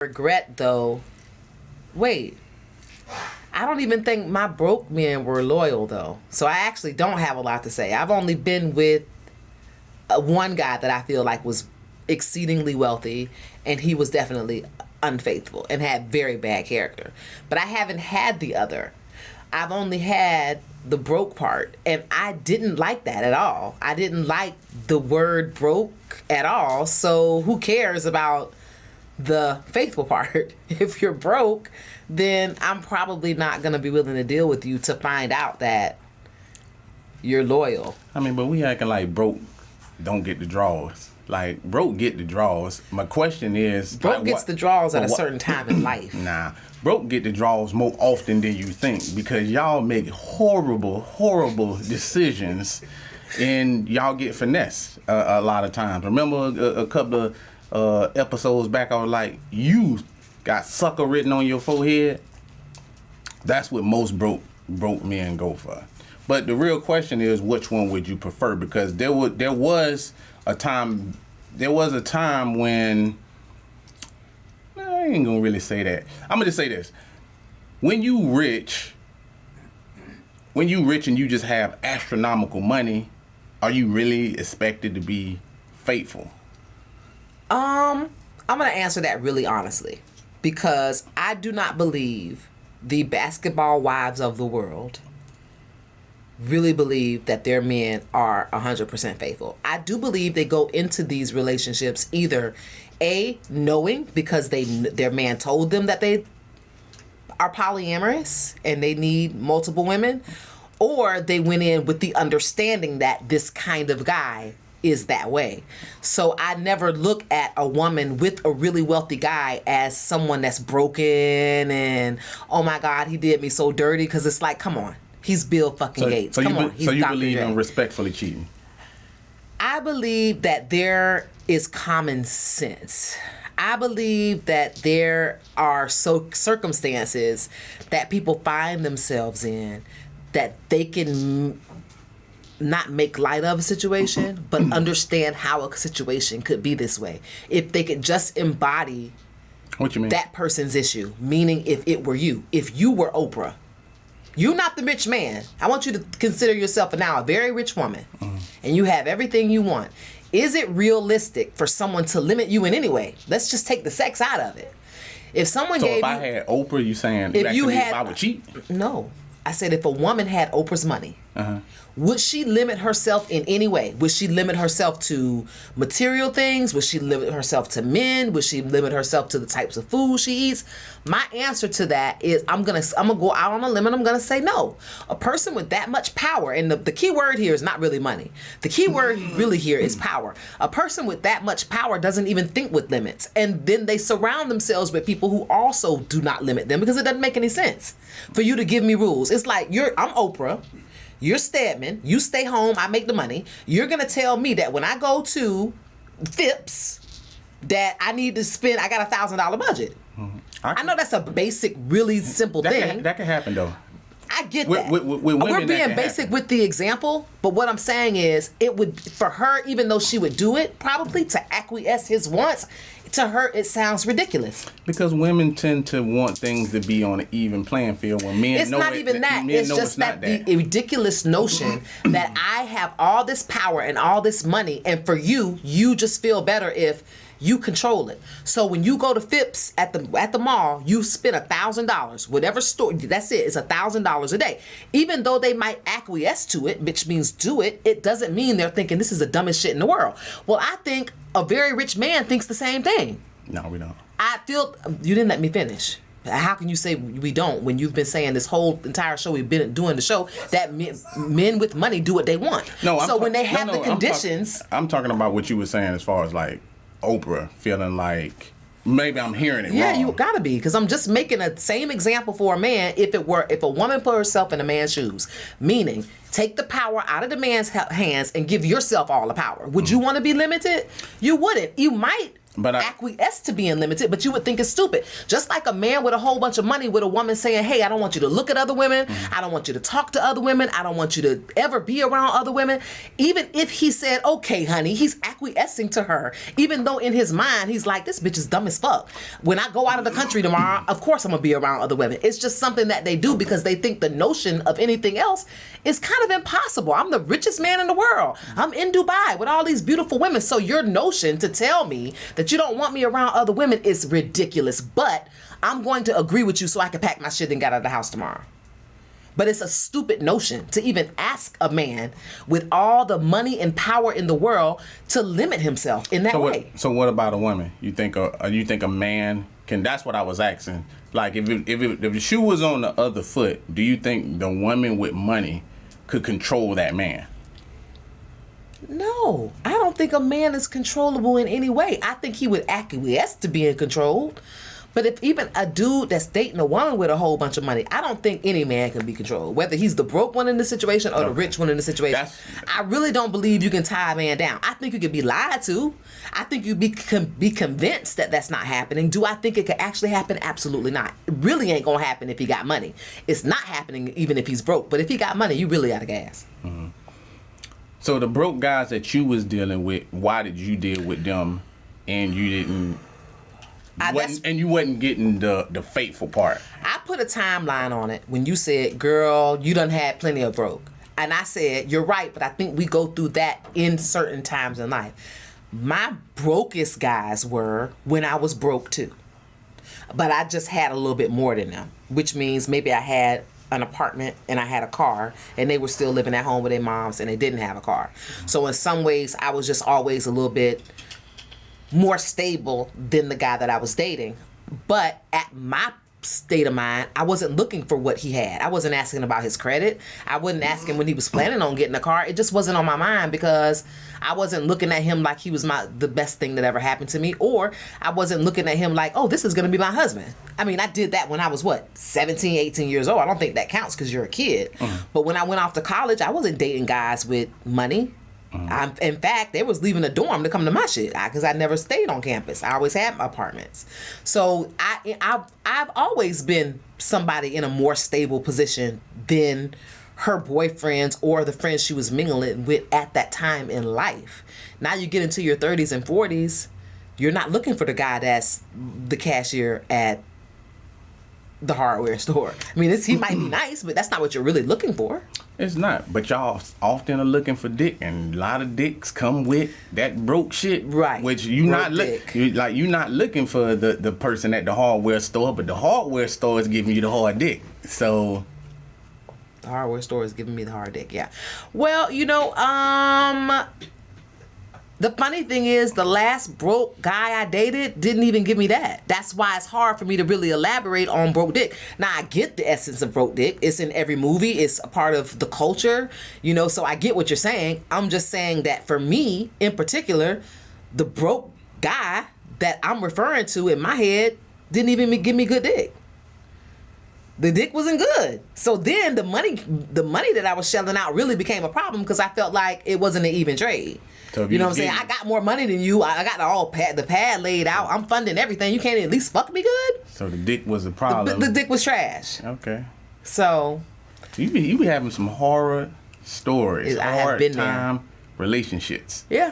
Regret though. Wait, I don't even think my broke men were loyal though. So I actually don't have a lot to say. I've only been with one guy that I feel like was exceedingly wealthy, and he was definitely unfaithful and had very bad character. But I haven't had the other. I've only had the broke part, and I didn't like that at all. I didn't like the word broke at all. So who cares about the faithful part? If you're broke, then I'm probably not going to be willing to deal with you to find out that you're loyal. I mean, but we acting like broke don't get the draws. Like, broke get the draws. My question is... Broke gets the draws at a certain time in life. Nah. Broke get the draws more often than you think, because y'all make horrible decisions, and y'all get finessed a lot of times. Remember a couple of episodes back, I was like, you got sucker written on your forehead? That's what most broke men go for. But the real question is, which one would you prefer? Because there was a time when... I ain't gonna really say that. I'm gonna just say this. When you rich and you just have astronomical money, are you really expected to be faithful? I'm gonna answer that really honestly, because I do not believe the basketball wives of the world really believe that their men are 100% faithful. I do believe they go into these relationships either knowing because their man told them that they are polyamorous and they need multiple women, or they went in with the understanding that this kind of guy is that way. So I never look at a woman with a really wealthy guy as someone that's broken and, oh my God, he did me so dirty, because it's like, come on. He's Bill fucking Gates. Come on. So you believe in respectfully cheating? I believe that there is common sense. I believe that there are circumstances that people find themselves in that they can not make light of a situation, but understand how a situation could be this way. If they could just embody what you mean that person's issue, meaning if it were you, if you were Oprah, you're not the rich man. I want you to consider yourself now a very rich woman, and you have everything you want. Is it realistic for someone to limit you in any way? Let's just take the sex out of it. If someone gave if I had Oprah, you saying if I would cheat? No. I said if a woman had Oprah's money, would she limit herself in any way? Would she limit herself to material things? Would she limit herself to men? Would she limit herself to the types of food she eats? My answer to that is I'm gonna go out on a limb and I'm gonna say no. A person with that much power, and the key word here is not really money. The key word really here is power. A person with that much power doesn't even think with limits, and then they surround themselves with people who also do not limit them, because it doesn't make any sense for you to give me rules. It's like I'm Oprah. You're Stedman. You stay home. I make the money. You're going to tell me that when I go to Phipps that I need to spend, I got $1,000 budget. I know that's a basic, really simple thing. That can happen, though. I get that. With women, we're being basic happen. with the example, but what I'm saying is it would, for her, even though she would do it, probably to acquiesce his wants, to her it sounds ridiculous. Because women tend to want things to be on an even playing field when men it's know not even that. It's just that the ridiculous notion that I have all this power and all this money, and for you just feel better if you control it. So when you go to Phipps at the mall, you spend $1,000. Whatever store, that's it. It's $1,000 a day. Even though they might acquiesce to it, which means do it, it doesn't mean they're thinking this is the dumbest shit in the world. Well, I think a very rich man thinks the same thing. No, we don't. I feel you didn't let me finish. How can you say we don't when you've been saying this whole entire show we've been doing the show that men with money do what they want? When they have the conditions, I'm talking about what you were saying as far as like Oprah feeling like maybe I'm hearing it wrong. Yeah, you gotta be, because I'm just making the same example for a man. If a woman put herself in a man's shoes, meaning take the power out of the man's hands and give yourself all the power, would you want to be limited? You wouldn't. You might But acquiesce to being limited, but you would think it's stupid. Just like a man with a whole bunch of money with a woman saying, hey, I don't want you to look at other women. I don't want you to talk to other women. I don't want you to ever be around other women. Even if he said, okay, honey, he's acquiescing to her. Even though in his mind, he's like, this bitch is dumb as fuck. When I go out of the country tomorrow, of course I'm going to be around other women. It's just something that they do because they think the notion of anything else is kind of impossible. I'm the richest man in the world. I'm in Dubai with all these beautiful women. So your notion to tell me that you don't want me around other women is ridiculous. But I'm going to agree with you so I can pack my shit and get out of the house tomorrow. But it's a stupid notion to even ask a man with all the money and power in the world to limit himself in that way. So what about a woman? You think a man can? That's what I was asking. Like if the shoe was on the other foot, do you think the woman with money could control that man? No, I don't think a man is controllable in any way. I think he would acquiesce to being controlled. But if even a dude that's dating a woman with a whole bunch of money, I don't think any man can be controlled. Whether he's the broke one in the situation or the rich one in the situation. I really don't believe you can tie a man down. I think you can be lied to. I think you be convinced that that's not happening. Do I think it could actually happen? Absolutely not. It really ain't going to happen if he got money. It's not happening even if he's broke. But if he got money, you really out of gas. Mm-hmm. So the broke guys that you was dealing with, why did you deal with them and you didn't... you wasn't getting the faithful part? I put a timeline on it when you said, girl, you done had plenty of broke. And I said, you're right, but I think we go through that in certain times in life. My brokest guys were when I was broke too. But I just had a little bit more than them, which means maybe I had an apartment and I had a car and they were still living at home with their moms and they didn't have a car. So in some ways, I was just always a little bit more stable than the guy that I was dating. But at my state of mind, I wasn't looking for what he had. I wasn't asking about his credit. I wasn't asking when he was planning on getting a car. It just wasn't on my mind because I wasn't looking at him like he was the best thing that ever happened to me, or I wasn't looking at him like, oh, this is going to be my husband. I mean, I did that when I was 17, 18 years old. I don't think that counts because you're a kid. But when I went off to college, I wasn't dating guys with money. In fact, they was leaving the dorm to come to my shit because I never stayed on campus. I always had my apartments. So I've always been somebody in a more stable position than her boyfriends or the friends she was mingling with at that time in life. Now you get into your 30s and 40s, you're not looking for the guy that's the cashier at the hardware store. I mean, he might be nice, but that's not what you're really looking for. It's not. But y'all often are looking for dick, and a lot of dicks come with that broke shit. Right. Which you're not looking for the person at the hardware store, but the hardware store is giving you the hard dick. So the hardware store is giving me the hard dick, yeah. Well, the funny thing is, the last broke guy I dated didn't even give me that. That's why it's hard for me to really elaborate on broke dick. Now, I get the essence of broke dick. It's in every movie. It's a part of the culture, so I get what you're saying. I'm just saying that for me, in particular, the broke guy that I'm referring to in my head didn't even give me good dick. The dick wasn't good. So then the money that I was shelling out really became a problem because I felt like it wasn't an even trade. So you know what I'm saying? I got more money than you. I got the pad laid out. I'm funding everything. You can't at least fuck me good? So the dick was a problem. The dick was trash. Okay. So you be having some horror stories. I have been hard time relationships. Yeah.